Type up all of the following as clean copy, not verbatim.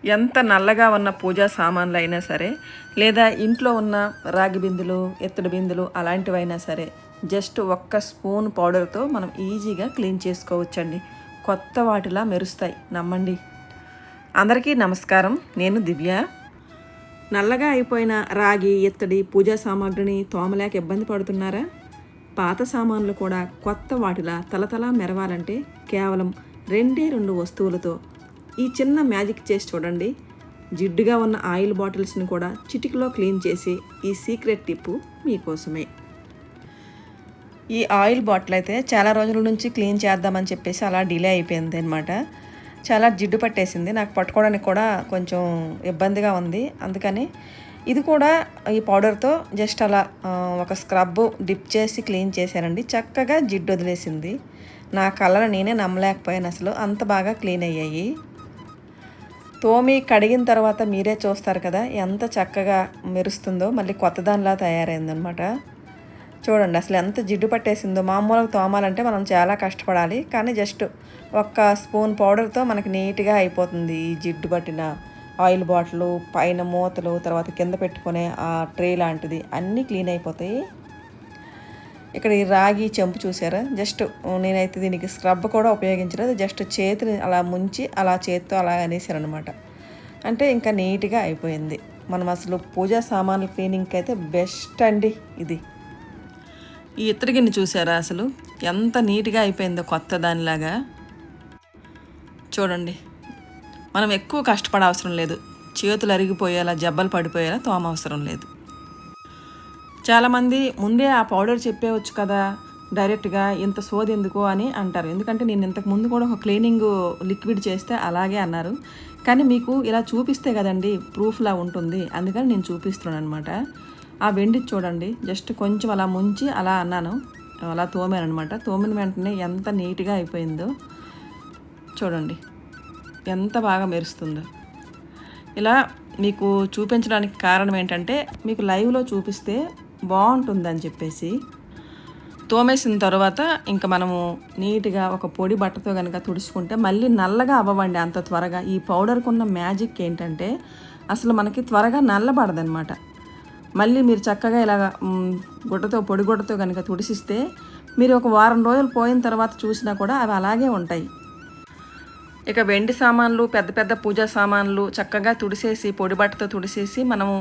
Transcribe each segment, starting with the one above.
ఎంత నల్లగా ఉన్న పూజా సామాన్లు అయినా సరే, లేదా ఇంట్లో ఉన్న రాగి బిందులు, ఎత్తడి బిందులు అలాంటివైనా సరే, జస్ట్ ఒక్క స్పూన్ పౌడర్తో మనం ఈజీగా క్లీన్ చేసుకోవచ్చండి. కొత్త వాటిలా మెరుస్తాయి, నమ్మండి. అందరికీ నమస్కారం, నేను దివ్య. నల్లగా అయిపోయిన రాగి, ఎత్తడి పూజా సామాగ్రిని తోమలేక ఇబ్బంది పడుతున్నారా? పాత సామాన్లు కూడా కొత్త వాటిలా తలతలా మెరవాలంటే కేవలం 2 వస్తువులతో ఈ చిన్న మ్యాజిక్ చేసి చూడండి. జిడ్డుగా ఉన్న ఆయిల్ బాటిల్స్ని కూడా చిటికలో క్లీన్ చేసి ఈ సీక్రెట్ టిప్పు మీకోసమే. ఈ ఆయిల్ బాటిల్ అయితే చాలా రోజుల నుంచి క్లీన్ చేద్దామని చెప్పేసి అలా డిలే అయిపోయింది అనమాట. చాలా జిడ్డు పట్టేసింది, నాకు పట్టుకోవడానికి కూడా కొంచెం ఇబ్బందిగా ఉంది. అందుకని ఇది కూడా ఈ పౌడర్తో జస్ట్ అలా ఒక స్క్రబ్ డిప్ చేసి క్లీన్ చేశానండి. చక్కగా జిడ్డు వదిలేసింది. నా కళ్ళని నేనే నమ్మలేకపోయాను, అసలు అంత బాగా క్లీన్ అయ్యాయి. తోమి కడిగిన తర్వాత మీరే చూస్తారు కదా ఎంత చక్కగా మెరుస్తుందో, మళ్ళీ కొత్త దానిలా తయారైందనమాట. చూడండి అసలు ఎంత జిడ్డు పట్టేసిందో. మామూలుగా తోమాలంటే మనం చాలా కష్టపడాలి, కానీ జస్ట్ ఒక్క స్పూన్ పౌడర్తో మనకి నీట్గా అయిపోతుంది. ఈ జిడ్డు పట్టిన ఆయిల్ బాటిల్, పైన మూతలు, తర్వాత కింద పెట్టుకునే ఆ ట్రే లాంటిది అన్నీ క్లీన్ అయిపోతాయి. ఇక్కడ ఈ రాగి చెంపు చూసారా, జస్ట్ నేనైతే దీనికి స్క్రబ్ కూడా ఉపయోగించలేదు. జస్ట్ చేతిని అలా ముంచి అలా చేతితో అలా అనేసారు అనమాట. అంటే ఇంకా నీట్గా అయిపోయింది. మనం అసలు పూజా సామాన్ల క్లీనింగ్కి అయితే బెస్ట్ అండి ఇది. ఈ ఇత్తడి గిన్నె చూసారా అసలు ఎంత నీట్గా అయిపోయిందో, కొత్త దానిలాగా. చూడండి, మనం ఎక్కువ కష్టపడవసరం లేదు. చేతులు అరిగిపోయేలా, జబ్బలు పడిపోయేలా తోమ అవసరం లేదు. చాలామంది ముందే ఆ పౌడర్ చెప్పేవచ్చు కదా, డైరెక్ట్గా ఇంత సోది ఎందుకు అని అంటారు. ఎందుకంటే నేను ఇంతకు ముందు కూడా ఒక క్లీనింగ్ లిక్విడ్ చేస్తే అలాగే అన్నారు. కానీ మీకు ఇలా చూపిస్తే కదండి ప్రూఫ్లా ఉంటుంది, అందుకని నేను చూపిస్తున్నాను అనమాట. ఆ వెండి చూడండి, జస్ట్ కొంచెం అలా ముంచి అలా అన్నాను, అలా తోమాను అనమాట. తోమిన వెంటనే ఎంత నీట్గా అయిపోయిందో చూడండి, ఎంత బాగా మెరుస్తుందో. ఇలా మీకు చూపించడానికి కారణం ఏంటంటే, మీకు లైవ్లో చూపిస్తే బాగుంటుందని చెప్పేసి. తోమేసిన తర్వాత ఇంకా మనము నీట్గా ఒక పొడి బట్టతో కనుక తుడుచుకుంటే మళ్ళీ నల్లగా అవ్వండి అంత త్వరగా. ఈ పౌడర్కి ఉన్న మ్యాజిక్ ఏంటంటే అసలు మనకి త్వరగా నల్లబడదనమాట. మళ్ళీ మీరు చక్కగా ఇలాగ పొడి గుడ్డతో కనుక తుడిసిస్తే మీరు ఒక వారం రోజులు పోయిన తర్వాత చూసినా కూడా అవి అలాగే ఉంటాయి. ఇక వెండి సామాన్లు, పెద్ద పెద్ద పూజా సామాన్లు చక్కగా తుడిసేసి, పొడి బట్టతో తుడిసేసి మనము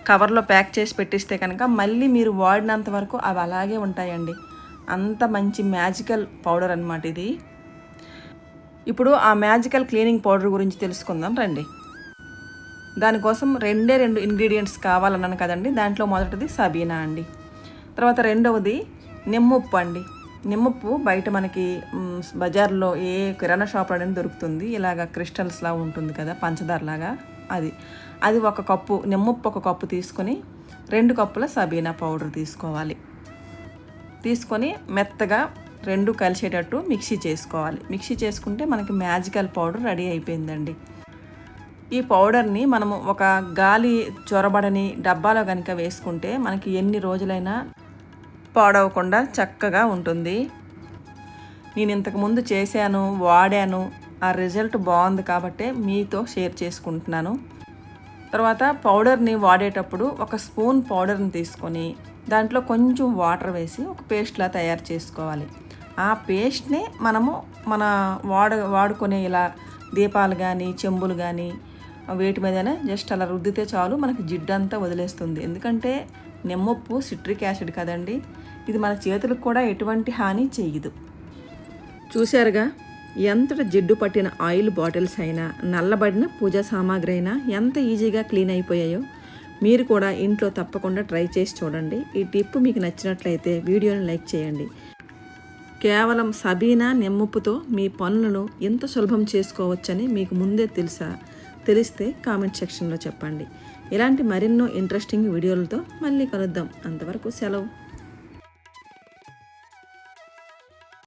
కవర్లో ప్యాక్ చేసి పెట్టిస్తే కనుక మళ్ళీ మీరు వాడినంత వరకు అవి అలాగే ఉంటాయండి. అంత మంచి మ్యాజికల్ పౌడర్ అనమాట ఇది. ఇప్పుడు ఆ మ్యాజికల్ క్లీనింగ్ పౌడర్ గురించి తెలుసుకుందాం రండి. దానికోసం 2 ఇంగ్రీడియంట్స్ కావాలన్నాను కదండి. దాంట్లో మొదటిది సబీనా అండి, తర్వాత రెండవది నిమ్మప్పు అండి. నిమ్మప్పు బయట మనకి బజార్లో ఏ కిరాణా షాప్లోనే దొరుకుతుంది. ఇలాగ క్రిస్టల్స్లా ఉంటుంది కదా, పంచదారలాగా. అది 1 కప్పు నిమ్మప్పు, 1 కప్పు తీసుకొని 2 కప్పుల సబీనా పౌడర్ తీసుకోవాలి. తీసుకొని మెత్తగా 2 కలిసేటట్టు మిక్సీ చేసుకోవాలి. మిక్సీ చేసుకుంటే మనకి మ్యాజికల్ పౌడర్ రెడీ అయిపోయిందండి. ఈ పౌడర్ని మనము ఒక గాలి చొరబడని డబ్బాలో కనుక వేసుకుంటే మనకి ఎన్ని రోజులైనా పాడవకుండా చక్కగా ఉంటుంది. నేను ఇంతకుముందు చేశాను, వాడాను, ఆ రిజల్ట్ బాగుంది కాబట్టే మీతో షేర్ చేసుకుంటున్నాను. తర్వాత పౌడర్ని వాడేటప్పుడు 1 స్పూన్ పౌడర్ని తీసుకొని దాంట్లో కొంచెం వాటర్ వేసి ఒక పేస్ట్లా తయారు చేసుకోవాలి. ఆ పేస్ట్ని మనము మన వాడుకునే ఇలా దీపాలు కానీ, చెంబులు కానీ వేటి మీదనే జస్ట్ అలా రుద్దితే చాలు, మనకి జిడ్డంతా వదిలేస్తుంది. ఎందుకంటే నిమ్మప్పు సిట్రిక్ యాసిడ్ కదండి, ఇది మన చేతులకు కూడా ఎటువంటి హాని చేయదు. చూశారుగా, ఎంతటి జిడ్డు పట్టిన ఆయిల్ బాటిల్స్ అయినా, నల్లబడిన పూజా సామాగ్రి అయినా ఎంత ఈజీగా క్లీన్ అయిపోయాయో. మీరు కూడా ఇంట్లో తప్పకుండా ట్రై చేసి చూడండి. ఈ టిప్ మీకు నచ్చినట్లయితే వీడియోని లైక్ చేయండి. కేవలం సబీనా, నిమ్మప్పుతో మీ పనులను ఎంత సులభం చేసుకోవచ్చని మీకు ముందే తెలిస్తే కామెంట్ సెక్షన్లో చెప్పండి. ఇలాంటి మరెన్నో ఇంట్రెస్టింగ్ వీడియోలతో మళ్ళీ కలుద్దాం. అంతవరకు సెలవు.